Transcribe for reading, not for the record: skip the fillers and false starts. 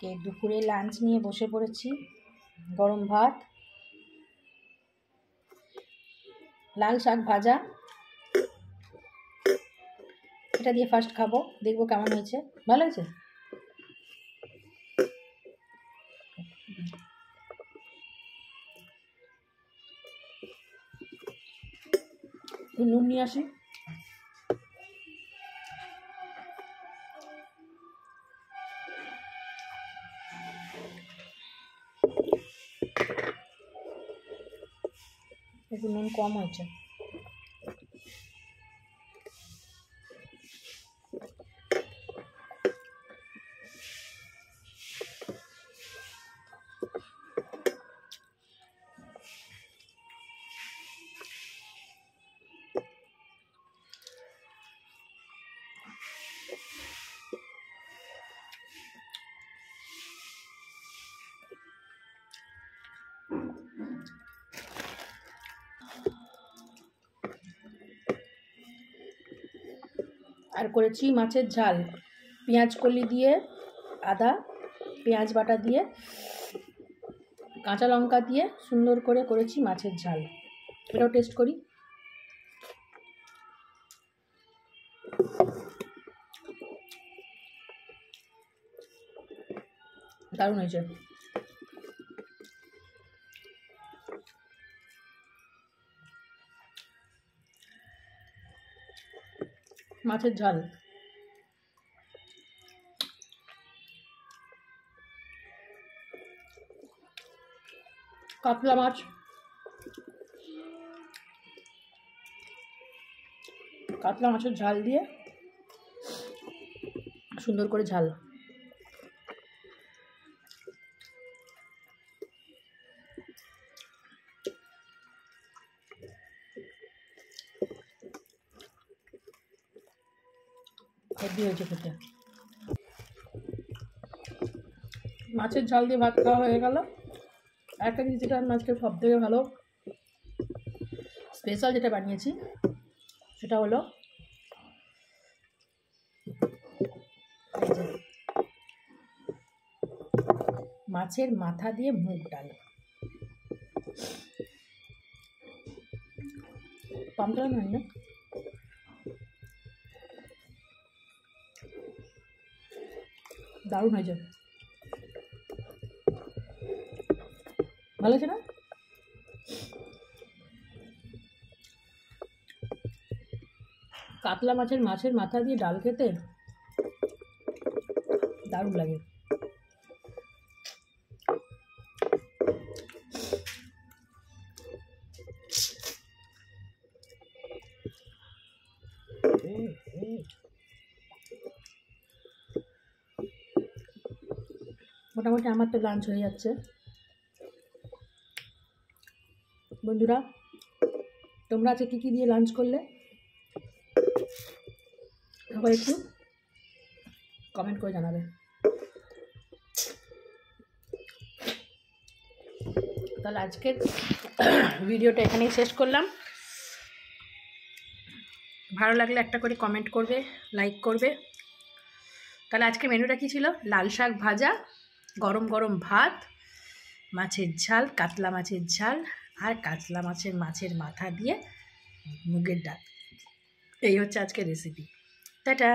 আজকে দুপুরে লাঞ্চ নিয়ে বসে পড়েছি। গরম ভাত, লাল শাক ভাজা, এটা দিয়ে ফার্স্ট খাবো, দেখবো কেমন হয়েছে। ভালো হয়েছে? নুন নিয়ে আসি। একটু নুন কম হয়েছে। আর করেছি মাছের ঝাল, পেঁয়াজ কলি দিয়ে, আদা পেঁয়াজ বাটা দিয়ে, কাঁচা লঙ্কা দিয়ে সুন্দর করে করেছি মাছের ঝাল। এটাও টেস্ট করি। দারুণ হয়েছে। মাছের ঝাল, কাতলা মাছ, কাতলা মাছের ঝাল দিয়ে সুন্দর করে ঝাল। হেভি হয়েছে খেতে। মাছের ঝাল দিয়ে ভাত খাওয়া হয়ে গেল। একটা জিনিস যেটা আমি আজকে সব থেকে ভালো স্পেশাল যেটা বানিয়েছি সেটা হলো মাছের মাথা দিয়ে মুগ ডাল। পামটা নয় না, দারুণ হয়েছে। ভালো আছে না? কাতলা মাছের মাথা দিয়ে ডাল খেতে দারুণ লাগে। মোটামুটি আমার তো লাঞ্চ হয়ে যাচ্ছে। বন্ধুরা, তোমরা আজকে কী কী দিয়ে লাঞ্চ করলে সবাই একটু কমেন্ট করে জানাবে। তাহলে আজকের ভিডিওটা এখানেই শেষ করলাম। ভালো লাগলে একটা করে কমেন্ট করবে, লাইক করবে। তাহলে আজকে মেনুটা কী ছিল? লাল শাক ভাজা, গরম গরম ভাত, মাছের ঝাল, কাতলা মাছের ঝাল, আর কাতলা মাছের মাথা দিয়ে মুগের ডাল। এই হচ্ছে আজকের রেসিপি। টাটা।